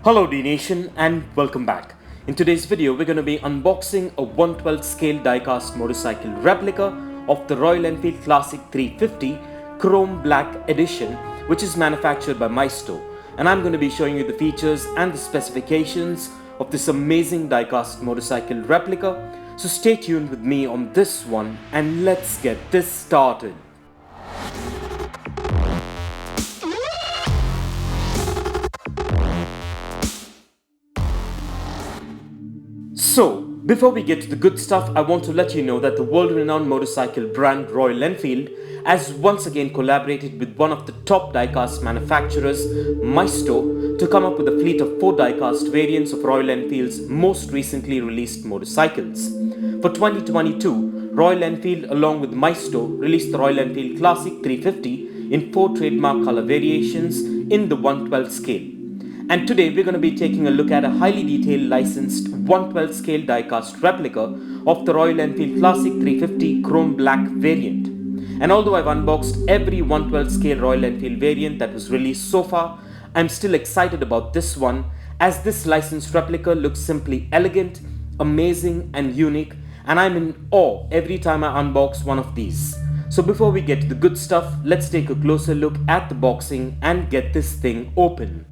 Hello Dnation and welcome back. In today's video we're going to be unboxing a 1/12 scale diecast motorcycle replica of the Royal Enfield Classic 350 Chrome Black Edition, which is manufactured by Maisto, and I'm going to be showing you the features and the specifications of this amazing diecast motorcycle replica. So stay tuned with me on this one and let's get this started. So, before we get to the good stuff, I want to let you know that the world-renowned motorcycle brand Royal Enfield has once again collaborated with one of the top diecast manufacturers, Maisto, to come up with a fleet of 4 diecast variants of Royal Enfield's most recently released motorcycles. For 2022, Royal Enfield along with Maisto released the Royal Enfield Classic 350 in 4 trademark color variations in the 1/12 scale. And today we're going to be taking a look at a highly detailed licensed 1/12 scale diecast replica of the Royal Enfield Classic 350 Chrome Black variant. And although I've unboxed every 1/12 scale Royal Enfield variant that was released so far, I'm still excited about this one, as this licensed replica looks simply elegant, amazing and unique, and I'm in awe every time I unbox one of these. So before we get to the good stuff, let's take a closer look at the boxing and get this thing open.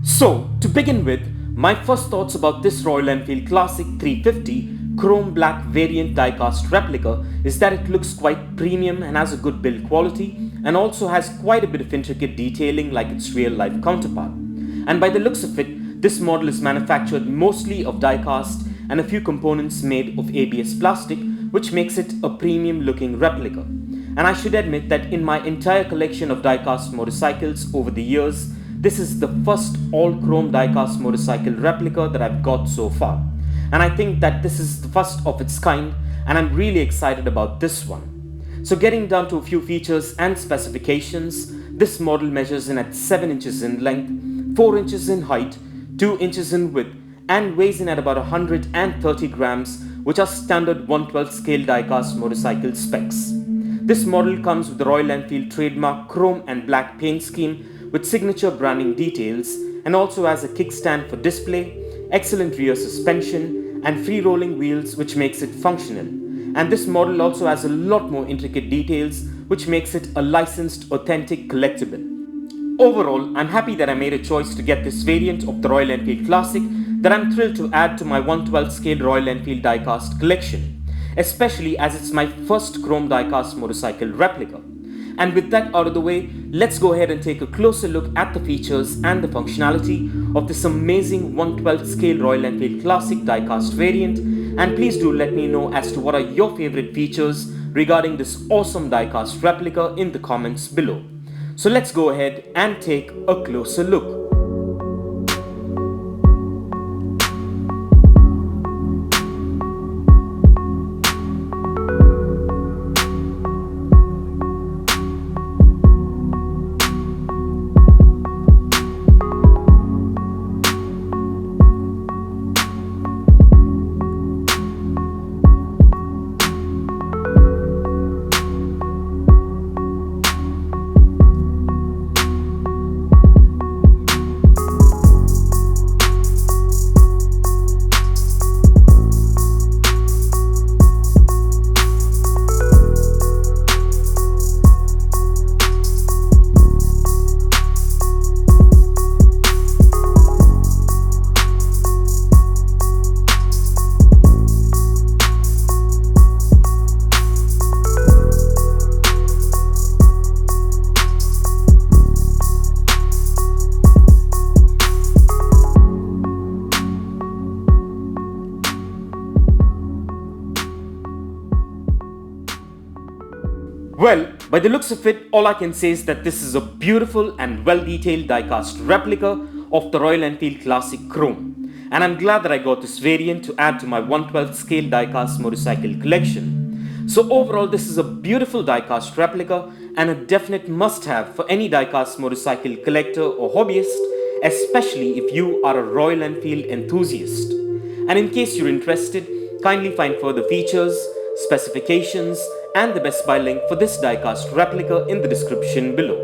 So, to begin with, my first thoughts about this Royal Enfield Classic 350 Chrome Black variant diecast replica is that it looks quite premium and has a good build quality, and also has quite a bit of intricate detailing like its real life counterpart. And by the looks of it, this model is manufactured mostly of diecast and a few components made of ABS plastic, which makes it a premium looking replica. And I should admit that in my entire collection of diecast motorcycles over the years, this is the first all-chrome diecast motorcycle replica that I've got so far. And I think that this is the first of its kind, and I'm really excited about this one. So getting down to a few features and specifications, this model measures in at 7 inches in length, 4 inches in height, 2 inches in width, and weighs in at about 130 grams, which are standard 1/12 scale diecast motorcycle specs. This model comes with the Royal Enfield trademark chrome and black paint scheme with signature branding details, and also has a kickstand for display, excellent rear suspension, and free rolling wheels, which makes it functional. And this model also has a lot more intricate details, which makes it a licensed authentic collectible. Overall, I'm happy that I made a choice to get this variant of the Royal Enfield Classic that I'm thrilled to add to my 1/12 scale Royal Enfield diecast collection, especially as it's my first chrome diecast motorcycle replica. And with that out of the way, let's go ahead and take a closer look at the features and the functionality of this amazing 1/12 scale Royal Enfield Classic diecast variant. And please do let me know as to what are your favorite features regarding this awesome diecast replica in the comments below. So let's go ahead and take a closer look. Well, by the looks of it, all I can say is that this is a beautiful and well-detailed diecast replica of the Royal Enfield Classic Chrome. And I'm glad that I got this variant to add to my 1/12 Scale Diecast Motorcycle collection. So overall, this is a beautiful diecast replica and a definite must-have for any diecast motorcycle collector or hobbyist, especially if you are a Royal Enfield enthusiast. And in case you're interested, kindly find further features, specifications, and the best buy link for this diecast replica in the description below.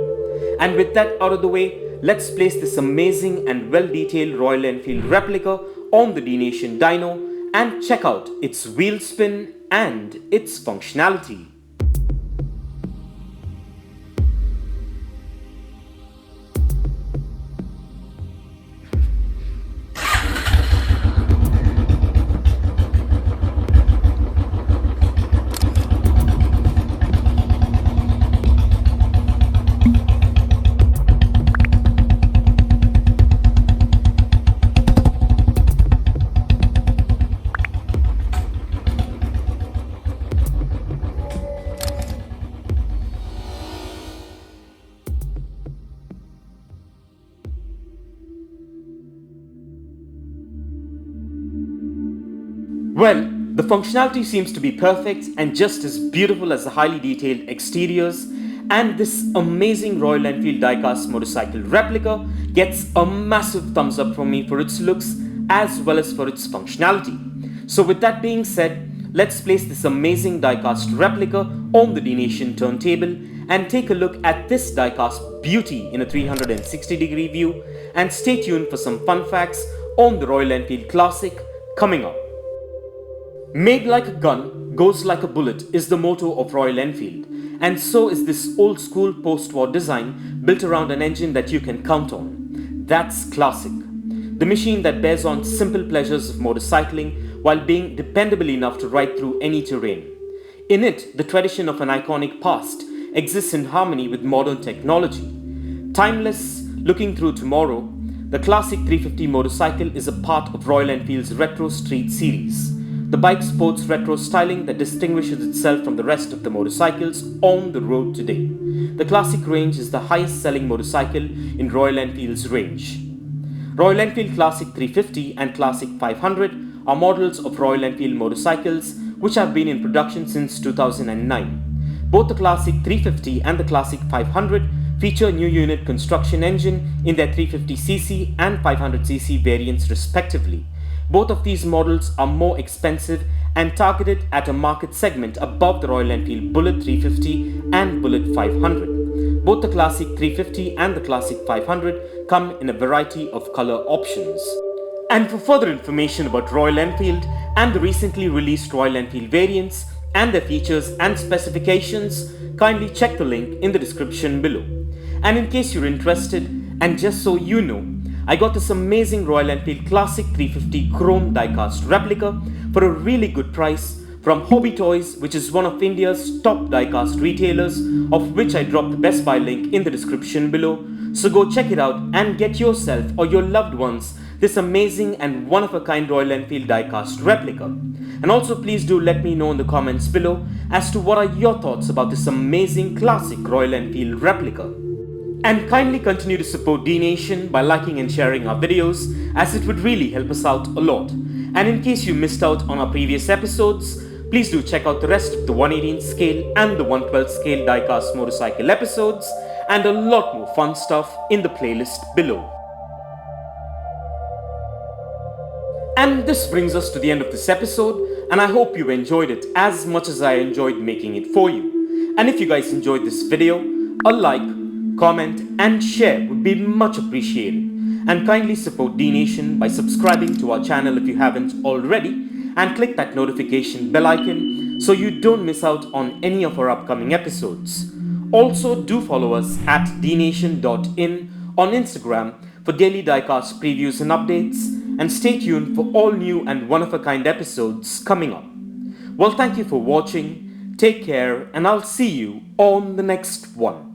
And with that out of the way, let's place this amazing and well-detailed Royal Enfield replica on the Dnation dyno and check out its wheel spin and its functionality. Well, the functionality seems to be perfect and just as beautiful as the highly detailed exteriors, and this amazing Royal Enfield diecast motorcycle replica gets a massive thumbs up from me for its looks as well as for its functionality. So with that being said, let's place this amazing diecast replica on the Dnation turntable and take a look at this diecast beauty in a 360-degree view, and stay tuned for some fun facts on the Royal Enfield Classic coming up. Made like a gun, goes like a bullet is the motto of Royal Enfield, and so is this old school post-war design built around an engine that you can count on. That's classic. The machine that bears on simple pleasures of motorcycling while being dependable enough to ride through any terrain. In it, the tradition of an iconic past exists in harmony with modern technology. Timeless, looking through tomorrow, the Classic 350 motorcycle is a part of Royal Enfield's Retro Street series. The bike sports retro styling that distinguishes itself from the rest of the motorcycles on the road today. The Classic range is the highest selling motorcycle in Royal Enfield's range. Royal Enfield Classic 350 and Classic 500 are models of Royal Enfield motorcycles which have been in production since 2009. Both the Classic 350 and the Classic 500 feature new unit construction engine in their 350cc and 500cc variants respectively. Both of these models are more expensive and targeted at a market segment above the Royal Enfield Bullet 350 and Bullet 500. Both the Classic 350 and the Classic 500 come in a variety of color options. And for further information about Royal Enfield and the recently released Royal Enfield variants and their features and specifications, kindly check the link in the description below. And in case you're interested, and just so you know, I got this amazing Royal Enfield Classic 350 Chrome diecast replica for a really good price from Hobbytoys, which is one of India's top diecast retailers, of which I dropped the best buy link in the description below. So go check it out and get yourself or your loved ones this amazing and one-of-a-kind Royal Enfield diecast replica. And also please do let me know in the comments below as to what are your thoughts about this amazing classic Royal Enfield replica. And kindly continue to support Dnation by liking and sharing our videos, as it would really help us out a lot. And in case you missed out on our previous episodes, please do check out the rest of the 118 scale and the 112 scale diecast motorcycle episodes and a lot more fun stuff in the playlist below. And this brings us to the end of this episode, and I hope you enjoyed it as much as I enjoyed making it for you. And if you guys enjoyed this video, a like, comment and share would be much appreciated. And kindly support Dnation by subscribing to our channel if you haven't already, and click that notification bell icon so you don't miss out on any of our upcoming episodes. Also do follow us at dnation.in on Instagram for daily diecast previews and updates, and stay tuned for all new and one-of-a-kind episodes coming up. Well, thank you for watching, take care, and I'll see you on the next one.